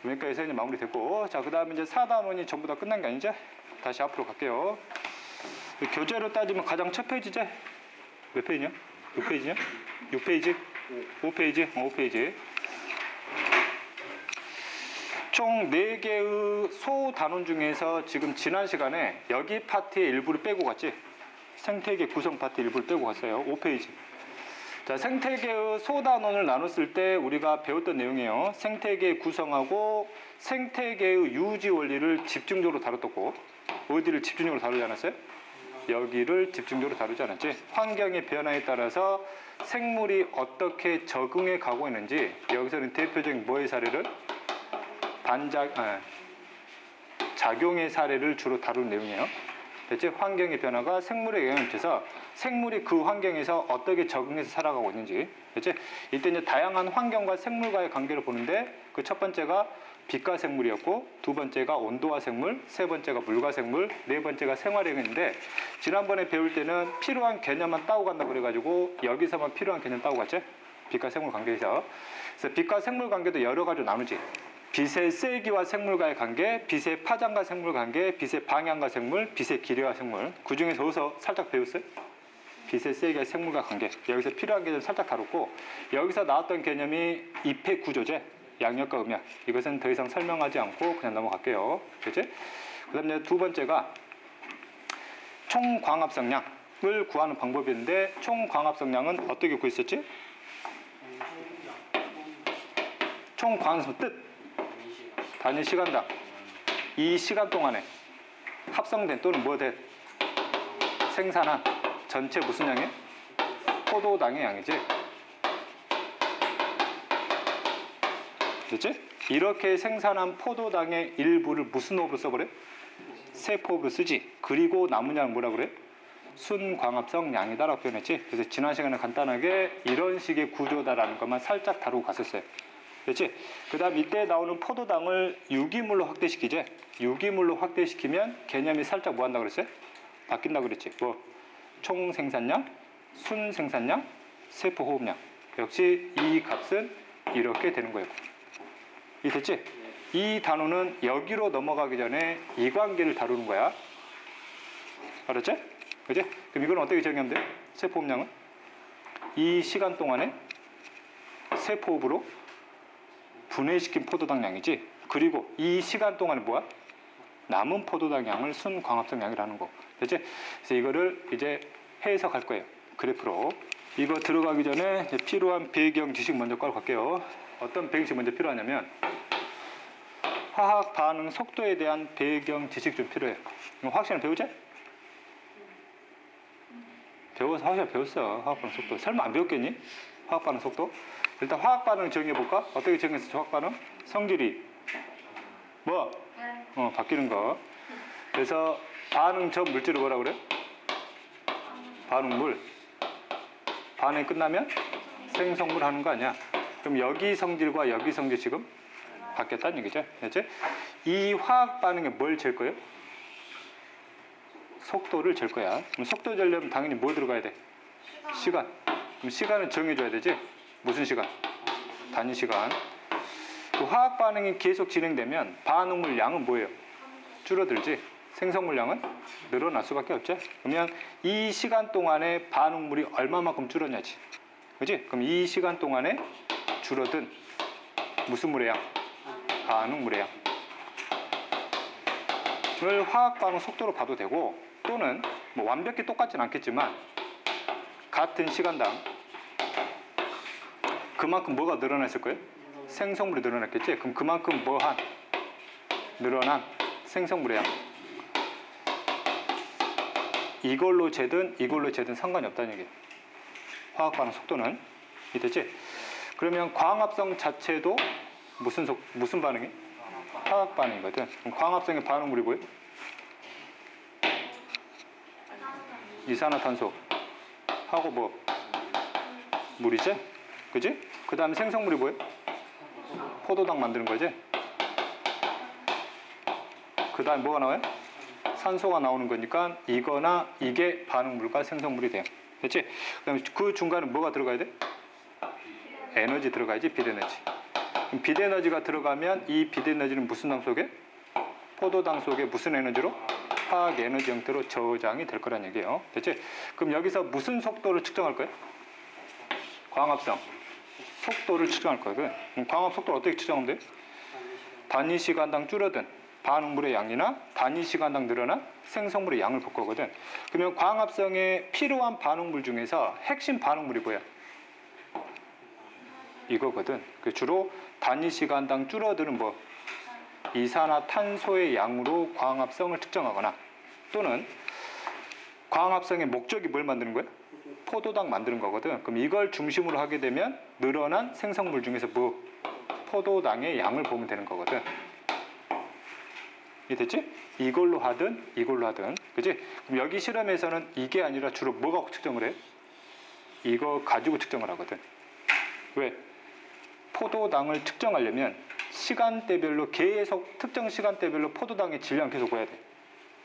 여기까지 이제 마무리됐고, 자, 그 다음에 이제 4단원이 전부 다 끝난 게 아니죠? 다시 앞으로 갈게요. 교재로 따지면 가장 첫 페이지지? 몇 페이지냐? 6페이지냐? 6페이지? 5페이지? 5페이지. 총 4개의 소단원 중에서 지금 지난 시간에 여기 파트의 일부를 빼고 갔지? 생태계 구성 파트 일부를 빼고 갔어요. 5페이지. 자, 생태계의 소단원을 나눴을 때 우리가 배웠던 내용이에요. 생태계 구성하고 생태계의 유지 원리를 집중적으로 다뤘었고, 어디를 집중적으로 다루지 않았어요? 여기를 집중적으로 다루지 않았지? 환경의 변화에 따라서 생물이 어떻게 적응해 가고 있는지, 여기서는 대표적인 뭐의 사례를? 작용의 사례를 주로 다루는 내용이에요. 대체 환경의 변화가 생물에 영향을 미쳐서 생물이 그 환경에서 어떻게 적응해서 살아가고 있는지. 대체 이때 이제 다양한 환경과 생물과의 관계를 보는데, 그 첫 번째가 빛과 생물이었고, 두 번째가 온도와 생물, 세 번째가 물과 생물, 네 번째가 생활행위인데, 지난번에 배울 때는 필요한 개념만 따고 간다고 그래가지고 여기서만 필요한 개념 따고 갔죠? 빛과 생물 관계에서. 그래서 빛과 생물 관계도 여러 가지로 나누지. 빛의 세기와 생물과의 관계, 빛의 파장과 생물 관계, 빛의 방향과 생물, 빛의 길이와 생물. 그 중에서 어디서 살짝 배웠어요? 빛의 세기와 생물과 관계. 여기서 필요한 개념 살짝 다뤘고, 여기서 나왔던 개념이 입해 구조제, 양력과 음약. 이것은 더 이상 설명하지 않고 그냥 넘어갈게요. 그렇지? 그 다음에 두 번째가 총광합성량을 구하는 방법인데, 총광합성량은 어떻게 구했었지? 총광합성 뜻. 단위 시간당 이 시간 동안에 합성된 또는 뭐 된 생산한 전체 무슨 양이에요? 포도당의 양이지. 됐지? 이렇게 생산한 포도당의 일부를 무슨 호흡으로 써버려? 세포호흡으로 쓰지. 그리고 남은 양은 뭐라 그래? 순광합성 양이다라고 표현했지. 그래서 지난 시간에 간단하게 이런 식의 구조다라는 것만 살짝 다루고 갔었어요. 그렇지? 그 다음 이때 나오는 포도당을 유기물로 확대시키지. 유기물로 확대시키면 개념이 살짝 뭐 한다고 그랬어요? 바뀐다고 그랬지. 뭐 총생산량, 순생산량, 세포호흡량. 역시 이 값은 이렇게 되는 거예요. 이해됐지? 이 단어는 여기로 넘어가기 전에 이 관계를 다루는 거야. 알았지? 그지? 그럼 이건 어떻게 정의하면 돼? 세포호흡량은 이 시간 동안에 세포호흡으로 분해시킨 포도당 양이지. 그리고 이 시간 동안에 뭐야? 남은 포도당 양을 순광합성 양이라는 거. 됐지? 그래서 이거를 이제 해석할 거예요. 그래프로. 이거 들어가기 전에 이제 필요한 배경 지식 먼저 깔고 갈게요. 어떤 배경 지식 먼저 필요하냐면, 화학 반응 속도에 대한 배경 지식 좀 필요해요. 이거 화학 시간에 배우지? 배워서 화학 시간에 배웠어. 화학 반응 속도. 설마 안 배웠겠니? 화학 반응 속도? 일단 화학 반응 정의해볼까? 어떻게 정의했어? 화학 반응? 성질이 뭐? 바뀌는 거. 그래서 반응 전 물질을 뭐라 그래? 반응물. 반응이 끝나면 생성물 하는 거 아니야? 그럼 여기 성질과 여기 성질 지금 바뀌었다는 얘기죠. 됐지? 이 화학 반응에 뭘 잴 거예요? 속도를 잴 거야. 그럼 속도 재려면 당연히 뭐 들어가야 돼? 시간. 그럼 시간을 정해줘야 되지? 무슨 시간? 단위 시간. 그 화학 반응이 계속 진행되면 반응물 양은 뭐예요? 줄어들지. 생성물 양은 늘어날 수밖에 없죠. 그러면 이 시간 동안에 반응물이 얼마만큼 줄었냐지. 그지? 그럼 이 시간 동안에 줄어든 무슨 물의 양? 반응물의 양을 화학 반응 속도로 봐도 되고, 또는 뭐 완벽히 똑같진 않겠지만 같은 시간당 그만큼 뭐가 늘어났을 거예요? 생성물이 늘어났겠지? 그럼 그만큼 뭐한? 늘어난 생성물의 양. 이걸로 재든 이걸로 재든 상관이 없다는 얘기예요. 화학 반응 속도는. 이해됐지? 그러면 광합성 자체도 무슨 반응이? 화학 반응이거든. 그럼 광합성의 반응물이 뭐예요? 이산화탄소 하고 뭐 물이지? 그지? 그 다음에 생성물이 뭐예요? 포도당 만드는 거지? 그 다음에 뭐가 나와요? 산소가 나오는 거니까 이거나 이게 반응물과 생성물이 돼요. 됐지? 그 다음에 그 중간에 뭐가 들어가야 돼? 에너지 들어가야지. 빛에너지. 그럼 비대에너지가 들어가면 이 비대에너지는 무슨 당 속에? 포도당 속에 무슨 에너지로? 화학 에너지 형태로 저장이 될 거란 얘기예요. 됐지? 그럼 여기서 무슨 속도를 측정할 거예요? 광합성 속도를 측정할 거거든. 그럼 광합 속도를 어떻게 측정하면 돼요? 단위 시간당 줄어든 반응물의 양이나 단위 시간당 늘어난 생성물의 양을 볼 거거든. 그러면 광합성에 필요한 반응물 중에서 핵심 반응물이 뭐야? 이거거든. 주로 단위 시간당 줄어드는 뭐 이산화탄소의 양으로 광합성을 측정하거나 또는 광합성의 목적이 뭘 만드는 거야? 포도당 만드는 거거든. 그럼 이걸 중심으로 하게 되면 늘어난 생성물 중에서 뭐 포도당의 양을 보면 되는 거거든. 이해됐지? 이걸로 하든 이걸로 하든, 그치? 그럼 여기 실험에서는 이게 아니라 주로 뭐 갖고 측정을 해? 이거 가지고 측정을 하거든. 왜? 포도당을 측정하려면 시간대별로 계속 특정 시간대별로 포도당의 질량 계속 봐야 돼.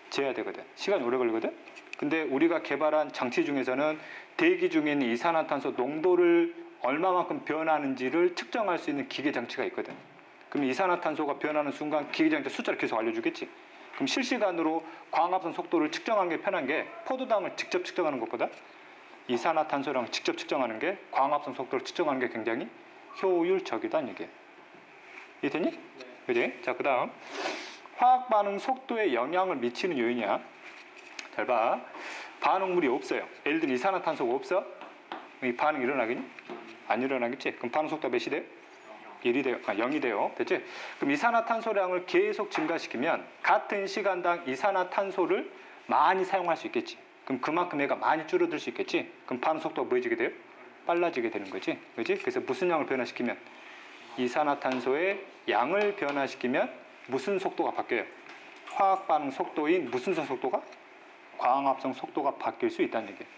재야 되거든. 시간이 오래 걸리거든. 근데 우리가 개발한 장치 중에서는 대기 중에 있는 이산화탄소 농도를 얼마만큼 변하는지를 측정할 수 있는 기계 장치가 있거든. 그럼 이산화탄소가 변하는 순간 기계 장치 숫자를 계속 알려주겠지. 그럼 실시간으로 광합성 속도를 측정하는 게 편한 게 포도당을 직접 측정하는 것보다 이산화탄소랑 직접 측정하는 게 광합성 속도를 측정하는 게 굉장히 효율적이다는 얘기예요. 이해됐니? 네. 그지? 자, 그 다음 화학 반응 속도에 영향을 미치는 요인이야. 잘 봐. 반응물이 없어요. 예를 들면 이산화탄소가 없어? 이 반응이 일어나겠니? 안 일어나겠지? 그럼 반응 속도가 몇이 돼요? 1이 돼요. 0이 돼요. 됐지? 그럼 이산화탄소량을 계속 증가시키면 같은 시간당 이산화탄소를 많이 사용할 수 있겠지. 그럼 그만큼 얘가 많이 줄어들 수 있겠지? 그럼 반응 속도가 뭐해지게 돼요? 빨라지게 되는 거지. 그지? 그래서 무슨 양을 변화시키면? 이산화탄소의 양을 변화시키면 무슨 속도가 바뀌어요? 화학 반응 속도인 무슨 속도가? 광합성 속도가 바뀔 수 있다는 얘기예요.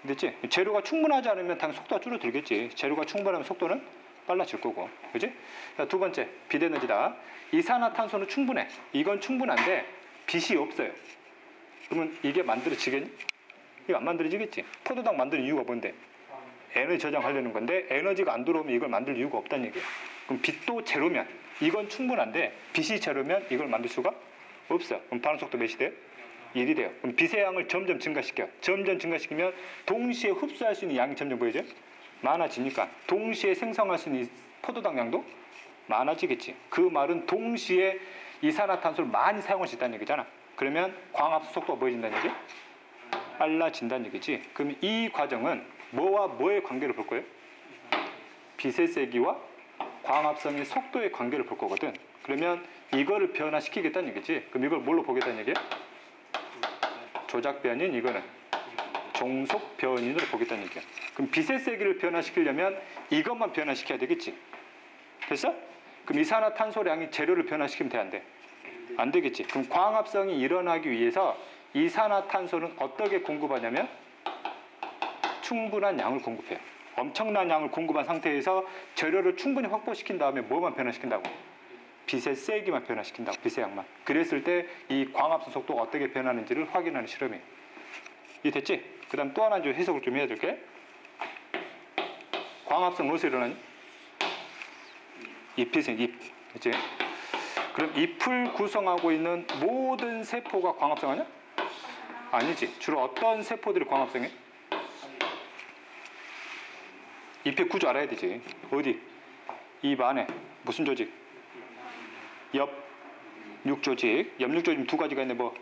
됐지? 재료가 충분하지 않으면 당연히 속도가 줄어들겠지. 재료가 충분하면 속도는 빨라질 거고. 그지? 자, 두 번째, 비대에너지다. 이산화탄소는 충분해. 이건 충분한데 빛이 없어요. 그러면 이게 만들어지겠니? 이거 안 만들어지겠지. 포도당 만드는 이유가 뭔데? 에너지 저장하려는 건데 에너지가 안 들어오면 이걸 만들 이유가 없다는 얘기예요. 그럼 빛도 제로면 이건 충분한데 빛이 제로면 이걸 만들 수가 없어. 그럼 반응 속도 몇이 돼요? 1이 돼요. 그럼 빛의 양을 점점 증가시켜. 점점 증가시키면 동시에 흡수할 수 있는 양이 점점 보이죠? 많아지니까 동시에 생성할 수 있는 포도당 양도 많아지겠지. 그 말은 동시에 이산화탄소를 많이 사용할 수 있다는 얘기잖아. 그러면 광합성 속도가 뭐해진다는 얘기? 빨라진다는 얘기지. 그럼 이 과정은 뭐와 뭐의 관계를 볼 거예요? 빛의 세기와 광합성의 속도의 관계를 볼 거거든. 그러면 이거를 변화시키겠다는 얘기지. 그럼 이걸 뭘로 보겠다는 얘기야? 조작 변인, 이거는 종속 변인으로 보겠다는 얘기야. 그럼 빛의 세기를 변화시키려면 이것만 변화시켜야 되겠지. 됐어? 그럼 이산화탄소량이 재료를 변화시키면 돼, 안 돼? 안 되겠지. 그럼 광합성이 일어나기 위해서 이산화탄소는 어떻게 공급하냐면 충분한 양을 공급해요. 엄청난 양을 공급한 상태에서 재료를 충분히 확보시킨 다음에 뭐만 변화시킨다고? 빛의 세기만 변화시킨다고. 빛의 양만. 그랬을 때 이 광합성 속도가 어떻게 변하는지를 확인하는 실험이에요. 이해됐지? 그 다음 또 하나 해석을 좀 해야 될게. 광합성 어디서 일어나니? 잎에서, 잎. 그치? 그럼 잎을 구성하고 있는 모든 세포가 광합성하냐? 아니지. 주로 어떤 세포들이 광합성해? 잎의 구조 알아야 되지. 어디? 잎 안에 무슨 조직? 엽육조직. 엽육조직 두 가지가 있는데 뭐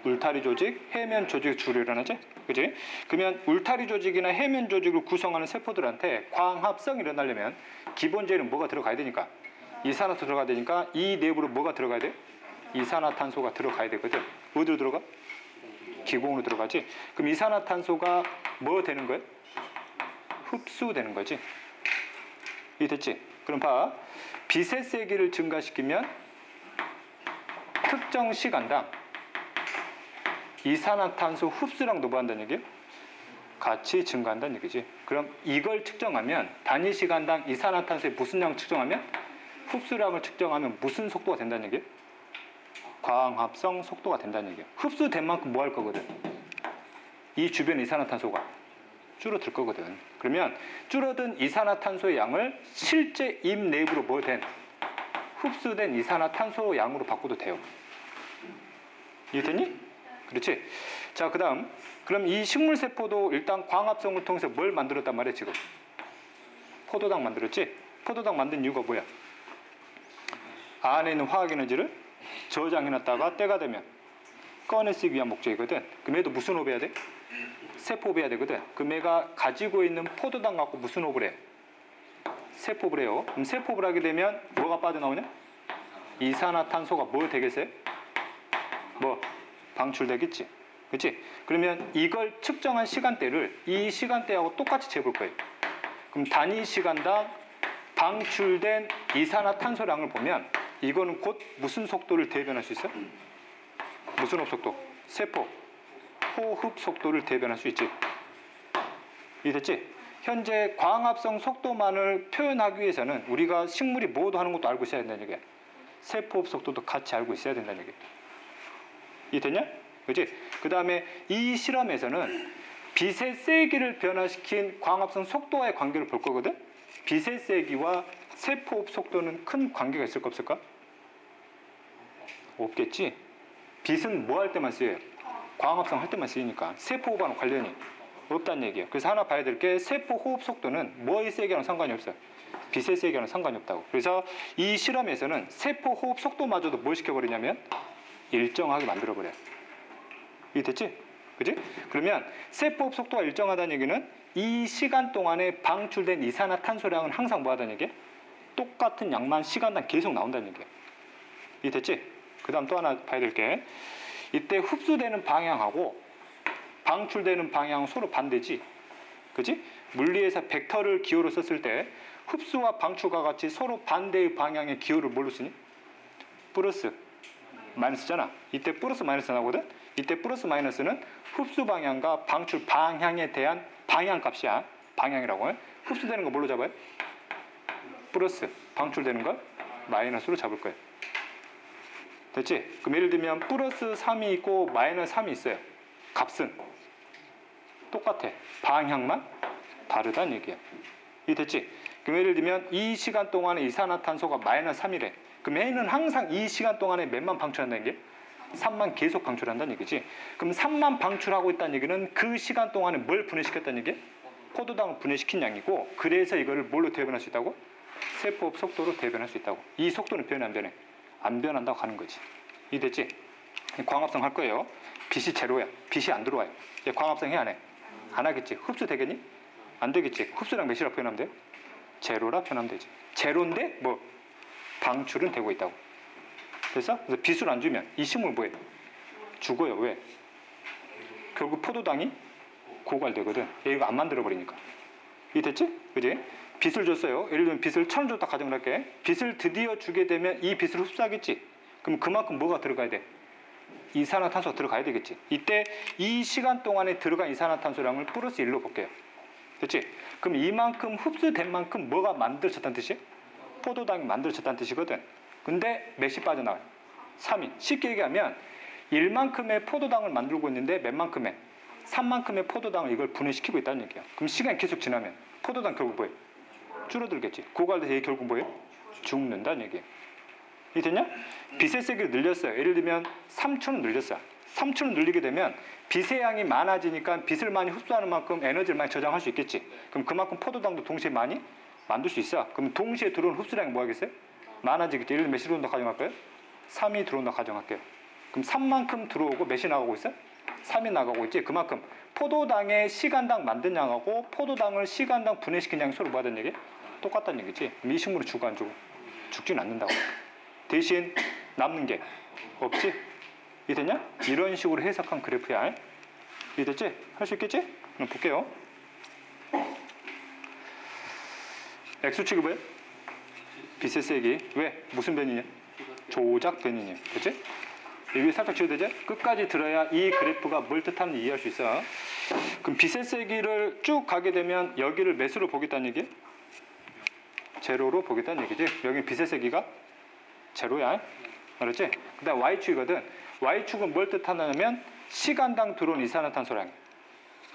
울타리 조직, 해면 조직이 주로 일어나지? 그지? 그러면 울타리 조직이나 해면 조직을 구성하는 세포들한테 광합성이 일어나려면 기본재료는 뭐가 들어가야 되니까? 이산화탄소 들어가야 되니까 이 내부로 뭐가 들어가야 돼? 이산화탄소가 들어가야 되거든. 어디로 들어가? 기공으로 들어가지. 그럼 이산화탄소가 뭐 되는 거야? 흡수되는 거지. 이해됐지? 그럼 봐. 빛의 세기를 증가시키면 특정 시간당 이산화탄소 흡수량도 뭐 한다는 얘기예요? 같이 증가한다는 얘기지. 그럼 이걸 측정하면 단위 시간당 이산화탄소의 무슨 양 측정하면? 흡수량을 측정하면 무슨 속도가 된다는 얘기예요? 광합성 속도가 된다는 얘기예요. 흡수된 만큼 뭐 할 거거든? 이 주변 이산화탄소가 줄어들 거거든. 그러면 줄어든 이산화탄소의 양을 실제 입 내부로 뭐 된 흡수된 이산화탄소 양으로 바꿔도 돼요. 이해됐니? 그렇지? 자, 그 다음 그럼 이 식물세포도 일단 광합성을 통해서 뭘 만들었단 말이야 지금? 포도당 만들었지? 포도당 만든 이유가 뭐야? 안에 있는 화학에너지를 저장해놨다가 때가 되면 꺼내쓰기 위한 목적이거든. 그럼 얘도 무슨 호흡 해야 돼? 세포흡 해야 되거든. 그럼 얘가 가지고 있는 포도당 갖고 무슨 호흡을 해? 세포흡을 해요. 그럼 세포흡을 하게 되면 뭐가 빠져나오냐? 이산화탄소가 뭐 되겠어요? 뭐 방출되겠지. 그렇지? 그러면 이걸 측정한 시간대를 이 시간대하고 똑같이 재볼 거예요. 그럼 단위 시간당 방출된 이산화탄소량을 보면 이거는 곧 무슨 속도를 대변할 수 있어? 무슨 호흡 속도? 세포 호흡 속도를 대변할 수 있지. 이해됐지? 현재 광합성 속도만을 표현하기 위해서는 우리가 식물이 뭐도 하는 것도 알고 있어야 된다는 얘기야. 세포호흡 속도도 같이 알고 있어야 된다는 얘기야. 이해됐냐? 그렇지? 그 다음에 이 실험에서는 빛의 세기를 변화시킨 광합성 속도와의 관계를 볼 거거든? 빛의 세기와 세포호흡 속도는 큰 관계가 있을까 없을까? 없겠지? 빛은 뭐 할 때만 쓰여요? 광합성 할 때만 쓰이니까 세포호흡과는 관련이 없다는 얘기예요. 그래서 하나 봐야 될 게 세포호흡 속도는 뭐의 세기와는 상관이 없어요. 빛의 세기와는 상관이 없다고. 그래서 이 실험에서는 세포호흡 속도마저도 뭘 시켜버리냐면 일정하게 만들어버려요. 이게 됐지? 그지? 그러면 세포호흡 속도가 일정하다는 얘기는 이 시간 동안에 방출된 이산화탄소량은 항상 뭐 하다는 얘기야? 똑같은 양만 시간당 계속 나온다는 얘기야. 이게 됐지? 그 다음 또 하나 봐야 될 게 이때 흡수되는 방향하고 방출되는 방향은 서로 반대지. 그지? 물리에서 벡터를 기호로 썼을 때 흡수와 방출과 같이 서로 반대의 방향의 기호를 뭘로 쓰니? 플러스 마이너스잖아. 이때 플러스 마이너스 나오거든? 이때 플러스 마이너스는 흡수 방향과 방출 방향에 대한 방향값이야. 방향이라고 해. 흡수되는 거 뭘로 잡아요? 플러스. 방출되는 걸 마이너스로 잡을 거예요. 됐지? 그럼 예를 들면 플러스 3이 있고 마이너스 3이 있어요. 값은 똑같아. 방향만 다르다는 얘기야. 이게 됐지? 그럼 예를 들면 이 시간 동안에 이산화탄소가 마이너스 3이래. 그럼 얘는 항상 이 시간 동안에 몇만 방출한다는 게? 3만 계속 방출한다는 얘기지. 그럼 3만 방출하고 있다는 얘기는 그 시간 동안에 뭘 분해시켰다는 얘기? 포도당을 분해시킨 양이고, 그래서 이거를 뭘로 대변할 수 있다고? 세포호흡 속도로 대변할 수 있다고. 이 속도는 변해 안 변해? 안 변한다고 하는 거지. 이해됐지? 광합성 할 거예요. 빛이 제로야. 빛이 안 들어와요. 얘 광합성 해 안 해? 안 하겠지. 흡수 되겠니? 안 되겠지. 흡수량 몇이라 표현하면 돼요? 제로라 표현하면 되지. 제로인데 뭐 방출은 되고 있다고. 그래서 빛을 안 주면 이 식물 뭐해? 죽어요. 왜? 결국 포도당이 고갈되거든. 얘가 안 만들어버리니까. 이해됐지? 그지? 빛을 줬어요. 예를 들면 빛을 1000원 줬다 가정을 할게. 빛을 드디어 주게 되면 이 빛을 흡수하겠지. 그럼 그만큼 뭐가 들어가야 돼? 이산화탄소가 들어가야 되겠지. 이때 이 시간 동안에 들어간 이산화탄소량을 플러스 1로 볼게요. 됐지? 그럼 이만큼 흡수된 만큼 뭐가 만들어졌다는 뜻이에요? 포도당이 만들어졌다는 뜻이거든. 근데 몇이 빠져나와요? 3이. 쉽게 얘기하면 1만큼의 포도당을 만들고 있는데 몇 만큼의? 3만큼의 포도당을 이걸 분해시키고 있다는 얘기야. 그럼 시간이 계속 지나면 포도당 결국 뭐예요? 줄어들겠지. 고갈돼서 얘 결국 뭐예요? 죽는다는 얘기예요. 이해됐냐? 빛의 세기를 늘렸어요. 예를 들면 3초는 늘렸어요. 3초는 늘리게 되면 빛의 양이 많아지니까 빛을 많이 흡수하는 만큼 에너지를 많이 저장할 수 있겠지. 그럼 그만큼 포도당도 동시에 많이 만들 수 있어. 그럼 동시에 들어오는 흡수량이 뭐 하겠어요? 많아지겠지. 예를 들면 몇이 들어온다 가정할까요? 3이 들어온다 가정할게요. 그럼 3만큼 들어오고 몇이 나가고 있어요? 3이 나가고 있지. 그만큼 포도당의 시간당 만든 양하고 포도당을 시간당 분해시킨 양이 서로 뭐 하다는 얘기? 똑같다는 얘기지. 그럼 이 식물이 죽어 안 죽어? 죽지는 않는다고. 대신 남는 게 없지? 이해됐냐? 이런 식으로 해석한 그래프야. 이해됐지? 할 수 있겠지? 그럼 볼게요. X축이 뭐예요? 빛의 세기. 왜? 무슨 변이냐? 조작 변이냐. 그치? 여기 살짝 지워도 되죠? 끝까지 들어야 이 그래프가 뭘 뜻하는지 이해할 수 있어. 그럼 빛의 세기를 쭉 가게 되면 여기를 몇으로 보겠다는 얘기예요? 제로로 보겠다는 얘기지. 여기 빛의 세기가 제로야. 알았지? 그 다음 Y축이거든. Y축은 뭘 뜻하냐면 시간당 들어온 이산화탄소량.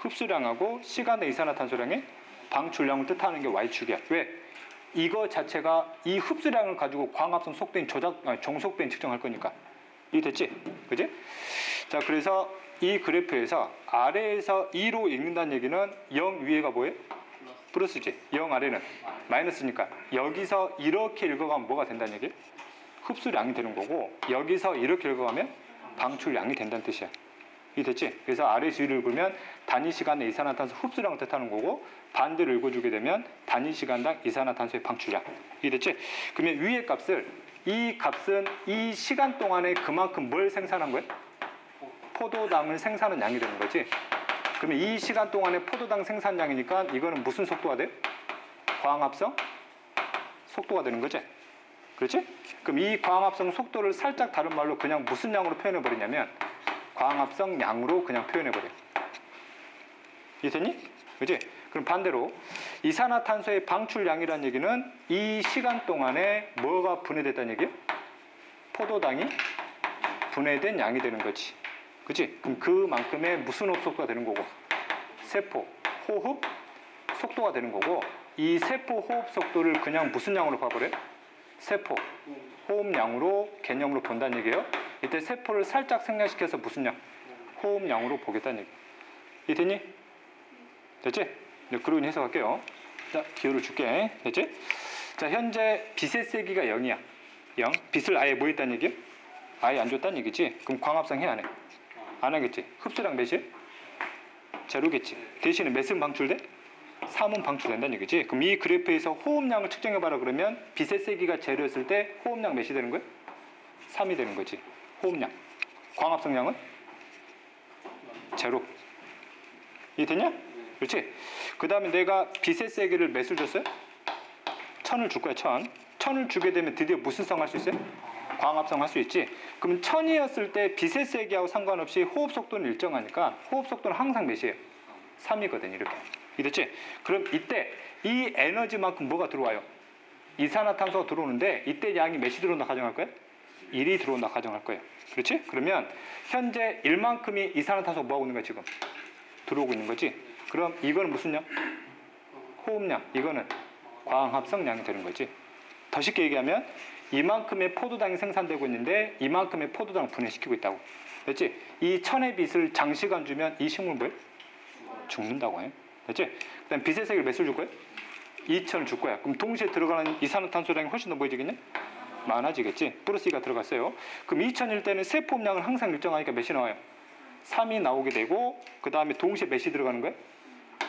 흡수량하고 시간 내 이산화탄소량의 방출량을 뜻하는 게 Y축이야. 왜? 이거 자체가 이 흡수량을 가지고 광합성 속도인 정속도인 측정할 거니까. 이해됐지? 그지? 자, 그래서 이 그래프에서 아래에서 2로 읽는다는 얘기는 0 위에가 뭐예요? 플러스지. 0 아래는 마이너스니까 여기서 이렇게 읽어가면 뭐가 된다는 얘기예요? 흡수량이 되는 거고 여기서 이렇게 읽어가면 방출량이 된다는 뜻이야. 이해됐지? 그래서 아래에서 위를 읽으면 단위 시간의 이산화탄소 흡수량을 뜻하는 거고 반대로 읽어주게 되면 단위 시간당 이산화탄소의 방출량. 이해됐지? 그러면 위의 값을 이 값은 이 시간 동안에 그만큼 뭘 생산한 거예요? 포도당을 생산한 양이 되는 거지. 그러면 이 시간 동안에 포도당 생산량이니까 이거는 무슨 속도가 돼요? 광합성 속도가 되는 거지. 그렇지? 그럼 이 광합성 속도를 살짝 다른 말로 그냥 무슨 양으로 표현해 버리냐면 광합성 양으로 그냥 표현해 버려. 이해됐니? 그렇지? 그럼 반대로 이산화탄소의 방출량이라는 얘기는 이 시간 동안에 뭐가 분해됐다는 얘기예요? 포도당이 분해된 양이 되는 거지. 그치? 그럼 그만큼의 무슨 호흡 속도가 되는 거고 세포, 호흡 속도가 되는 거고 이 세포 호흡 속도를 그냥 무슨 양으로 봐버려요? 세포, 호흡량으로 개념으로 본다는 얘기예요. 이때 세포를 살짝 생략시켜서 무슨 양? 호흡량으로 보겠다는 얘기. 이해됐니? 됐지? 네, 그러니 해석할게요. 자, 기호를 줄게. 됐지? 자, 현재 빛의 세기가 0이야. 0. 빛을 아예 뭐 했다는 얘기야? 아예 안 줬다는 얘기지. 그럼 광합성 해 안 해? 안 하겠지. 흡수량 몇이야? 제로겠지. 대신에 몇은 방출돼? 3은 방출된다는 얘기지. 그럼 이 그래프에서 호흡량을 측정해봐라 그러면 빛의 세기가 제로였을 때 호흡량 몇이 되는 거야? 3이 되는 거지. 호흡량. 광합성량은? 제로. 이해됐냐? 그렇지? 그 다음에 내가 빛의 세기를 몇을 줬어요? 1000을 줄 거야. 1000. 1000을 주게 되면 드디어 무슨 성 할 수 있어요? 광합성 할 수 있지. 그럼 1000이었을 때 빛의 세기하고 상관없이 호흡 속도는 일정하니까 호흡 속도는 항상 몇이에요? 3이거든. 이렇게. 이랬지? 그럼 이때 이 에너지만큼 뭐가 들어와요? 이산화탄소가 들어오는데 이때 양이 몇이 들어온다 가정할 거예요? 1이 들어온다 가정할 거예요. 그렇지? 그러면 현재 1만큼이 이산화탄소가 뭐하고 있는 거야 지금? 들어오고 있는 거지. 그럼 이거는 무슨 양? 호흡량. 이거는 광합성량이 되는 거지. 더 쉽게 얘기하면 이만큼의 포도당이 생산되고 있는데 이만큼의 포도당을 분해시키고 있다고. 됐지? 이 1000의 빛을 장시간 주면 이 식물 뭐예요? 죽는다고 해요. 됐지? 그 다음 빛의 세기를 몇을 줄 거예요? 2000을 줄 거야. 그럼 동시에 들어가는 이산화탄소량이 훨씬 더 뭐해지겠냐? 많아지겠지. 플러스 2가 들어갔어요. 그럼 2000일 때는 세포음량은 항상 일정하니까 몇이 나와요? 3이 나오게 되고 그 다음에 동시에 몇이 들어가는 거예요?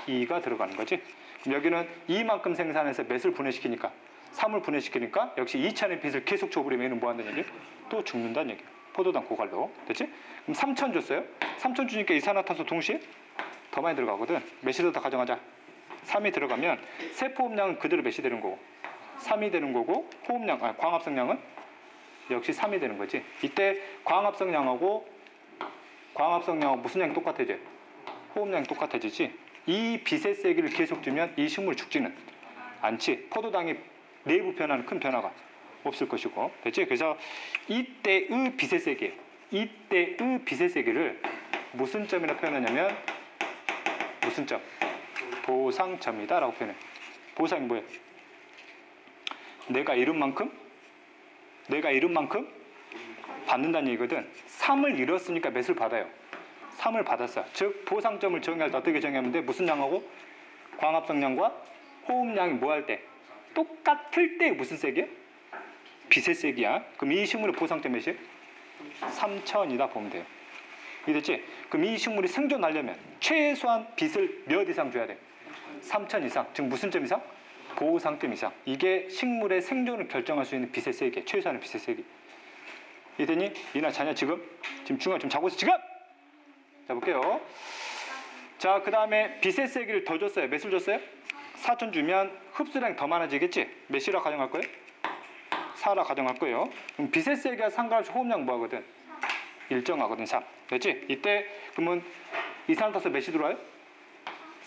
2가 들어가는 거지. 그럼 여기는 이만큼 생산해서 몇을 분해시키니까 3을 분해시키니까 역시 2000의 빛을 계속 줘버리면 얘는 뭐 한다는 얘기예요? 또 죽는다는 얘기예요. 포도당 고갈로. 됐지? 그럼 3000 줬어요. 3000 주니까 이산화탄소 동시에 더 많이 들어가거든. 몇이 더 가정하자. 3이 들어가면 세포음량은 그대로 몇이 되는 거고 3이 되는 거고 호흡량, 광합성량은 역시 3이 되는 거지. 이때 광합성량하고 무슨 양이 똑같아져요? 호흡량이 똑같아지지. 이 빛의 세기를 계속 주면 이 식물 죽지는 않지. 포도당이 내부 변화는 큰 변화가 없을 것이고. 됐지? 그래서 이때의 빛의 세기, 이때의 빛의 세기를 무슨 점이라 표현하냐면 무슨 점? 보상점이다 라고 표현해. 보상이 뭐예요? 내가 이룬 만큼 받는다는 얘기거든. 3을 잃었으니까 몇을 받아요? 3을 받았어. 즉 보상점을 정의할 때 어떻게 정의하면 돼? 무슨 양하고? 광합성량과 호흡량이 뭐 할 때? 똑같을 때 무슨 세기야? 빛의 세기야. 그럼 이 식물의 보상점 몇이에요? 3000이다 보면 돼요. 이해됐지? 그럼 이 식물이 생존하려면 최소한 빛을 몇 이상 줘야 돼? 3000 이상. 즉 무슨 점 이상? 보상점 이상. 이게 식물의 생존을 결정할 수 있는 빛의 세기, 최소한의 빛의 세기. 이해됐니? 이나 자냐 지금 중간 좀 자고 있어 지금? 자 볼게요. 자 그 다음에 빛의 세기를 더 줬어요. 몇을 줬어요? 4000 주면 흡수량이 더 많아지겠지? 몇이라 가정할 거예요? 4라 가정할 거예요. 그럼 빛의 세기와 상관없이 호흡량 뭐 하거든? 일정하거든. 3. 됐지? 이때 그러면 이산화탄소 몇이 들어와요?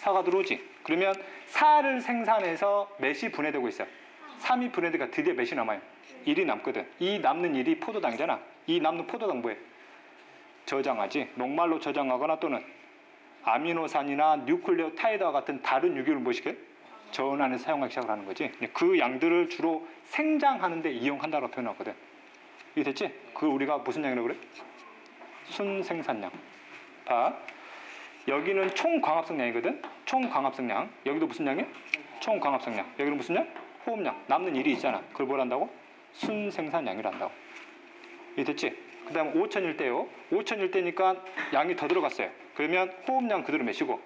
4가 들어오지. 그러면 4를 생산해서 몇이 분해되고 있어요? 3이 분해되니까 드디어 몇이 남아요? 1이 남거든. 이 남는 1이 포도당이잖아. 이 남는 포도당 뭐예요? 저장하지. 녹말로 저장하거나 또는 아미노산이나 뉴클레오타이드와 같은 다른 유기를 무엇이게? 저온안에 사용하기 시작을 하는 거지. 그 양들을 주로 생장하는 데 이용한다고 표현하거든. 이게 됐지? 그걸 우리가 무슨 양이라고 그래? 순생산량. 봐. 여기는 총광합성량이거든. 총광합성량. 여기도 무슨 양이야? 총광합성량. 여기는 무슨 양? 호흡량. 남는 일이 있잖아. 그걸 뭘 한다고? 순생산량이라 한다고. 이게 됐지? 그 다음 5001대요. 5001대니까 양이 더 들어갔어요. 그러면 호흡량 그대로 몇이고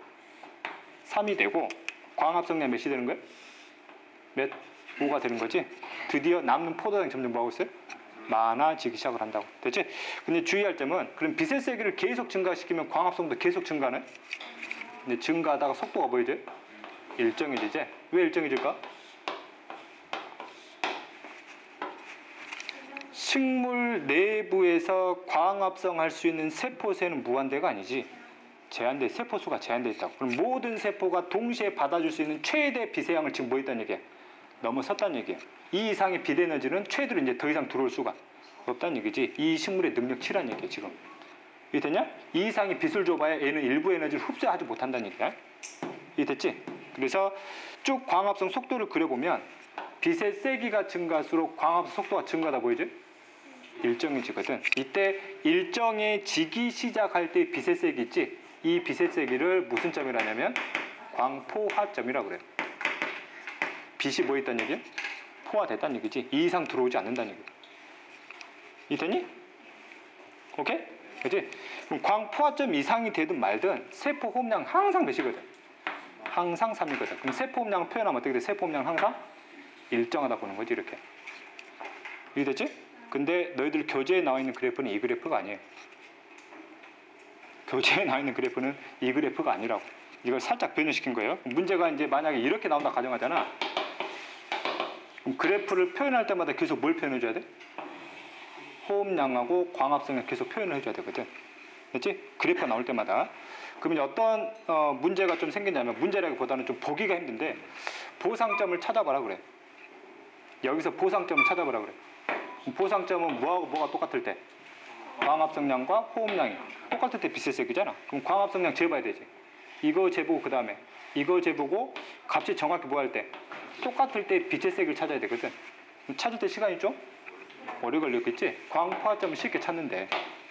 3이 되고 광합성량 몇이 되는 거예요? 몇? 5가 되는 거지. 드디어 남는 포도당이 점점 뭐하고 있어요? 많아지기 시작을 한다고. 됐지? 근데 주의할 점은 그럼 빛의 세기를 계속 증가시키면 광합성도 계속 증가하네? 근데 증가하다가 속도가 뭐이죠? 일정해지지. 왜 일정해질까? 식물 내부에서 광합성할 수 있는 세포세는 무한대가 아니지. 제한돼. 세포수가 제한돼 있다고. 그럼 모든 세포가 동시에 받아줄 수 있는 최대 빛의 양을 지금 뭐 했다는 얘기야? 넘어섰다는 얘기야. 이 이상의 빛 에너지는 최대로 이제 더 이상 들어올 수가 없다는 얘기지. 이 식물의 능력치라는 얘기야 지금. 이게 됐냐? 이 이상의 빛을 줘봐야 얘는 일부 에너지를 흡수하지 못한다는 얘기야. 이게 됐지? 그래서 쭉 광합성 속도를 그려보면 빛의 세기가 증가할수록 광합성 속도가 증가하다 보이지? 일정해지거든. 이때 일정해지기 시작할 때 빛의 세기 있지? 이 빛의 세기를 무슨 점이라 하냐면 광포화점이라고 그래요. 빛이 뭐 있다는 얘기야? 포화됐다는 얘기지. 이 이상 들어오지 않는다는 얘기야. 이해되니? 오케이? 그치? 그럼 광포화점 이상이 되든 말든 세포 호흡량 항상 몇이거든? 항상 3이거든. 그럼 세포 호흡량을 표현하면 어떻게 돼? 세포 호흡량 항상 일정하다 보는 거지 이렇게. 이해됐지? 근데 너희들 교재에 나와 있는 그래프는 이 그래프가 아니에요. 교재에 나와 있는 그래프는 이 그래프가 아니라고. 이걸 살짝 변형시킨 거예요. 문제가 이제 만약에 이렇게 나온다 가정하잖아. 그럼 그래프를 표현할 때마다 계속 뭘 표현해줘야 돼? 호흡량하고 광합성을 계속 표현을 해줘야 되거든. 됐지? 그래프가 나올 때마다. 그러면 어떤 문제가 좀 생기냐면 문제라기보다는 좀 보기가 힘든데 보상점을 찾아봐라 그래. 여기서 보상점을 찾아보라 그래. 보상점은 뭐하고 뭐가 똑같을 때? 광합성량과 호흡량이 똑같을 때 빛의 세기잖아. 그럼 광합성량 재봐야 되지. 이거 재보고 그 다음에 이거 재보고 값이 정확히 뭐 할 때? 똑같을 때 빛의 세기를 찾아야 되거든. 찾을 때 시간이 좀 오래 걸렸겠지? 광포화점을 쉽게 찾는데.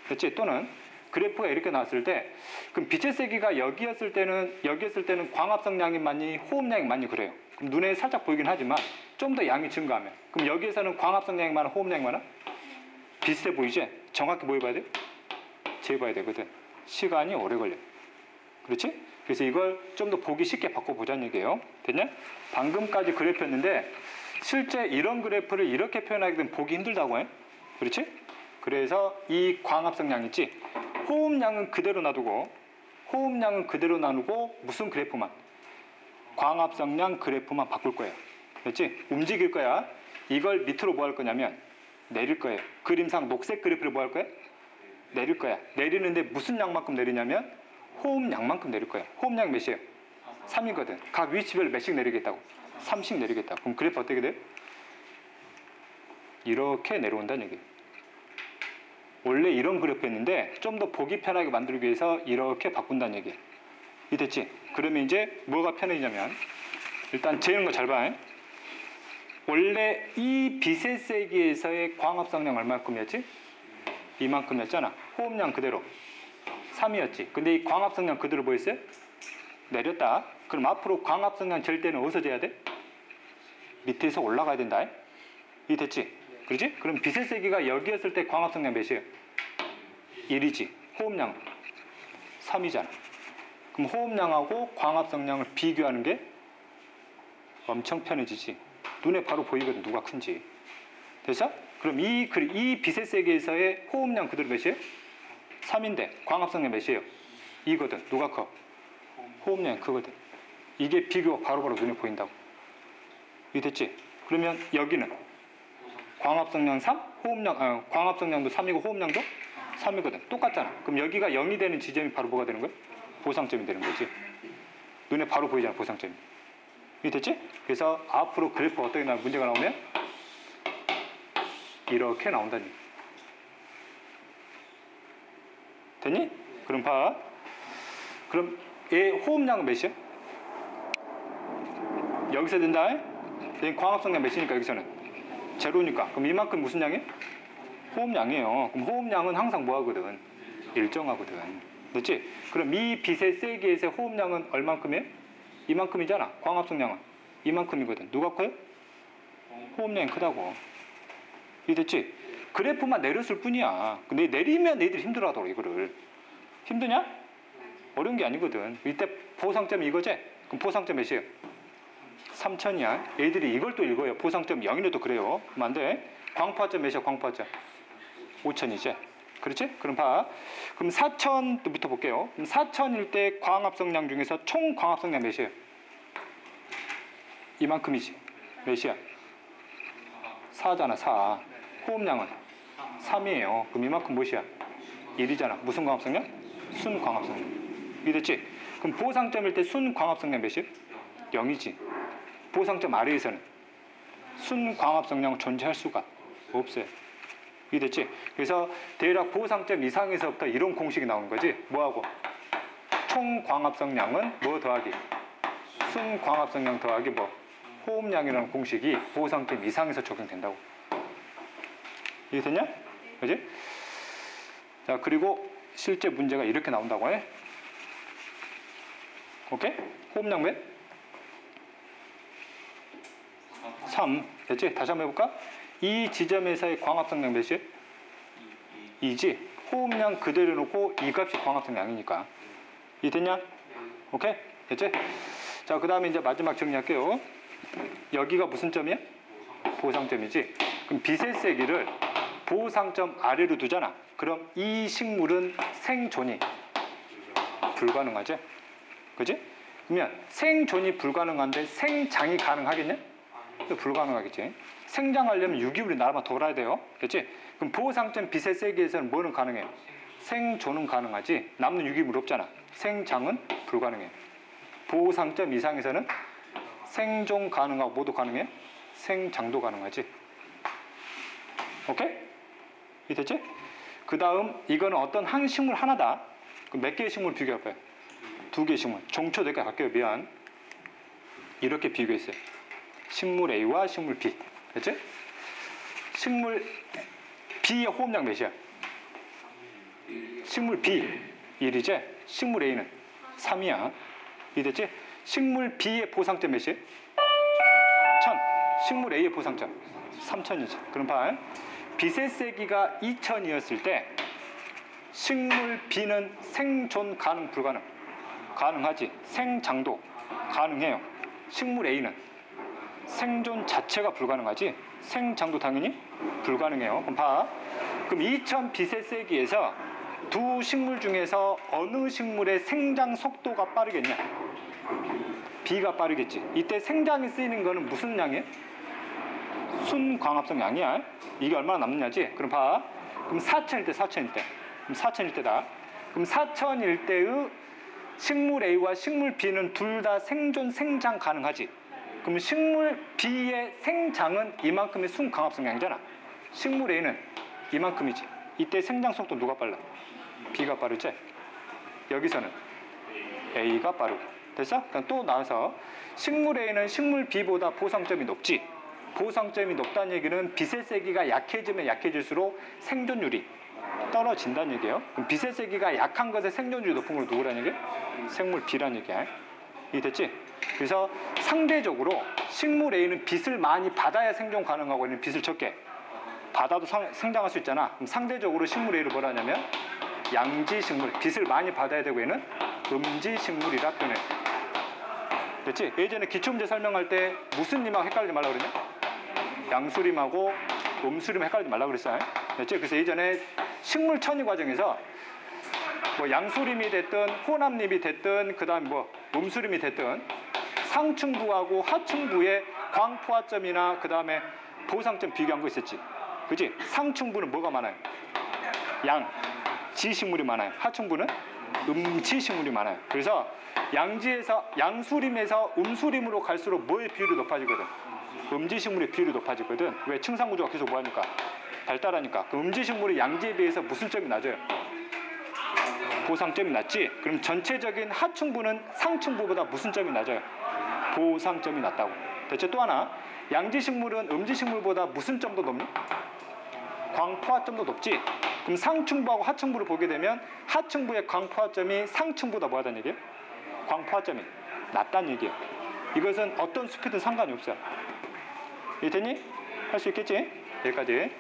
됐지? 또는 그래프가 이렇게 나왔을 때 그럼 빛의 세기가 여기였을 때는 광합성량이 많니 호흡량이 많니 그래요. 그럼 눈에 살짝 보이긴 하지만 좀 더 양이 증가하면 그럼 여기에서는 광합성량이 많아 호흡량이 많아? 비슷해 보이지? 정확히 뭐 해봐야 돼? 재봐야 되거든. 시간이 오래 걸려. 그렇지? 그래서 이걸 좀 더 보기 쉽게 바꿔보자는 얘기예요. 됐냐? 방금까지 그래프였는데 실제 이런 그래프를 이렇게 표현하게 되면 보기 힘들다고 해. 그렇지? 그래서 이 광합성량 있지? 호흡량은 그대로 놔두고 무슨 그래프만? 광합성량 그래프만 바꿀 거예요. 그렇지? 움직일 거야. 이걸 밑으로 뭐 할 거냐면 내릴 거예요. 그림상 녹색 그래프를 뭐 할 거야? 내릴 거야. 내리는데 무슨 양만큼 내리냐면 호흡량만큼 내릴 거야. 호흡량 몇이에요? 3이거든. 각 위치별로 몇씩 내리겠다고? 3씩 내리겠다고. 그럼 그래프 어떻게 돼? 이렇게 내려온다는 얘기예요. 원래 이런 그래프였는데 좀 더 보기 편하게 만들기 위해서 이렇게 바꾼다는 얘기예요. 이해됐지? 그러면 이제 뭐가 편해지냐면 일단 재는 거 잘 봐. 원래 이 빛의 세기에서의 광합성량 얼마큼이었지? 이만큼이었잖아. 호흡량 그대로 3이었지. 근데 이 광합성량 그대로 보였어요? 내렸다. 그럼 앞으로 광합성량 잴 때는 어디서 재야 돼? 밑에서 올라가야 된다. 이해됐지? 그렇지? 그럼 빛의 세기가 여기였을 때 광합성량 몇이에요? 1이지. 호흡량 3이잖아. 그럼 호흡량하고 광합성량을 비교하는 게 엄청 편해지지. 눈에 바로 보이거든 누가 큰지. 됐어? 그럼 이 빛의 세계에서의 호흡량 그대로 몇이에요? 3인데 광합성량 몇이에요? 2거든. 누가 커? 호흡량이 크거든. 이게 비교가 바로바로 눈에 보인다고. 이게 됐지? 그러면 여기는 광합성량 3, 광합성량도 3이고 호흡량도 3이거든. 똑같잖아. 그럼 여기가 0이 되는 지점이 바로 뭐가 되는 거야? 보상점이 되는 거지. 눈에 바로 보이잖아 보상점이. 이게 됐지? 그래서 앞으로 그래프가 어떻게 나오면 문제가 나오면 이렇게 나온다는 얘기. 됐니? 그럼 봐. 그럼 얘 호흡량은 몇이야? 여기서 된다. 얘 광합성량 몇이니까 여기서는 제로니까. 그럼 이만큼 무슨 양이에요? 호흡량이에요. 그럼 호흡량은 항상 뭐 하거든? 일정하거든. 그렇지? 그럼 이 빛의 세기에서 호흡량은 얼만큼이에요? 이만큼이잖아. 광합성량은 이만큼이거든. 누가 커요? 호흡량이 크다고. 이해됐지? 그래프만 내렸을 뿐이야. 근데 내리면 애들이 힘들어하더라고. 이거를. 힘드냐? 어려운 게 아니거든. 이때 보상점이 이거지? 그럼 보상점 몇이에요? 3000이야. 애들이 이걸 또 읽어요. 보상점 0이라도 그래요. 그럼 안 돼. 광파점 몇이야? 광파점 5000이지. 그렇지? 그럼 봐. 그럼 4000부터 볼게요. 그럼 4000일 때 광합성량 중에서 총 광합성량 몇이에요? 이만큼이지. 몇이야? 4잖아. 4. 호흡량은 3이에요. 그럼 이만큼 무엇이야? 1이잖아. 무슨 광합성량? 순광합성량. 이해됐지? 그럼 보상점일 때 순광합성량 몇이에요? 0이지. 보상점 아래에서는 순광합성량 존재할 수가 없어요. 이해됐지? 그래서 대략 보상점 이상에서부터 이런 공식이 나오는 거지. 뭐하고? 총광합성량은 뭐 더하기? 순광합성량 더하기 뭐? 호흡량이라는 공식이 보상점 이상에서 적용된다고. 이해됐냐? 그지? 자, 그리고 실제 문제가 이렇게 나온다고 해. 오케이? 호흡량 몇? 3. 됐지? 다시 한번 해볼까? 이 지점에서의 광합성량 몇이에요? 2지? 호흡량 그대로 놓고 이 값이 광합성량이니까. 이해됐냐? 오케이? 됐지? 자, 그 다음에 이제 마지막 정리할게요. 여기가 무슨 점이야? 보상점이지? 그럼 빛의 세기를 보상점 아래로 두잖아. 그럼 이 식물은 생존이 불가능하지? 그지? 그러면 생존이 불가능한데 생장이 가능하겠냐? 불가능하겠지. 생장하려면 유기물이 나라만 돌아야 돼요. 그렇지? 그럼 보상점 빛의 세기에서는 뭐는 가능해? 생존은 가능하지. 남는 유기물 없잖아. 생장은 불가능해. 보상점 이상에서는 생존 가능하고 뭐도 가능해? 생장도 가능하지. 오케이? 이해됐지? 그 다음 이거는 어떤 한 식물 하나다. 그럼 몇 개의 식물 비교할까요? 2개의 식물. 종초 몇 개 갈게요. 미안. 이렇게 비교했어요. 식물 A와 식물 B. 됐지? 식물 B의 호흡량 몇이야? 식물 B 1이지? 식물 A는 3이야. 이해됐지? 식물 B의 보상점 몇이에요? 1000. 식물 A의 보상점 3000이지. 그럼 봐. 빛의 세기가 2000이었을 때 식물 B는 생존 가능 불가능? 가능하지. 생장도 가능해요. 식물 A는 생존 자체가 불가능하지. 생장도 당연히 불가능해요. 그럼 봐. 그럼 2000 빛의 세기에서 두 식물 중에서 어느 식물의 생장 속도가 빠르겠냐? B가 빠르겠지. 이때 생장이 쓰이는 거는 무슨 양이에요? 순광합성 양이야. 이게 얼마나 남느냐지. 그럼 봐. 그럼 4000일 때, 4000일 때. 그럼 4000일 때다. 그럼 4000일 때의 식물 A와 식물 B는 둘 다 생존, 생장 가능하지. 그럼 식물 B의 생장은 이만큼의 순광합성량이잖아. 식물 A는 이만큼이지. 이때 생장 속도 누가 빨라? B가 빠르지. 여기서는 A가 빠르고. 됐어? 그럼 또 나와서 식물 A는 식물 B보다 보상점이 높지. 보상점이 높다는 얘기는 빛의 세기가 약해지면 약해질수록 생존율이 떨어진다는 얘기예요. 그럼 빛의 세기가 약한 것의 생존율이 높은 걸 누구라는 얘기예요? 생물 B라는 얘기야. 이해됐지? 그래서 상대적으로 식물 A는 빛을 많이 받아야 생존 가능하고 있는 빛을 적게 받아도 생장할 수 있잖아. 그럼 상대적으로 식물 A를 뭐라 하냐면 양지식물, 빛을 많이 받아야 되고 얘는 음지식물이라 표현해. 됐지? 예전에 기초문제 설명할 때 무슨 님하고 헷갈리지 말라 그러냐? 양수림하고 음수림 헷갈리지 말라 그랬어요. 됐지? 그래서 예전에 식물 천위 과정에서 뭐 양수림이 됐든 호남림이 됐든 그 다음 뭐 음수림이 됐든 상층부하고 하층부의 광포화점이나 그 다음에 보상점 비교한 거 있었지. 그지? 상층부는 뭐가 많아요? 양지식물이 많아요. 하층부는 음지식물이 많아요. 그래서 양지에서 양수림에서 음수림으로 갈수록 뭐의 비율이 높아지거든? 음지식물의 비율이 높아지거든. 왜? 층상구조가 계속 뭐하니까? 발달하니까. 그 음지식물이 양지에 비해서 무슨 점이 낮아요? 보상점이 낮지? 그럼 전체적인 하층부는 상층부보다 무슨 점이 낮아요? 보상점이 낮다고. 대체 또 하나, 양지식물은 음지식물보다 무슨 점도 높니? 광포화점도 높지? 그럼 상층부하고 하층부를 보게 되면 하층부의 광포화점이 상층부보다 뭐 하다는 얘기예요? 광포화점이 낮다는 얘기예요. 이것은 어떤 숲이든 상관이 없어요. 이해됐니? 할 수 있겠지? 여기까지.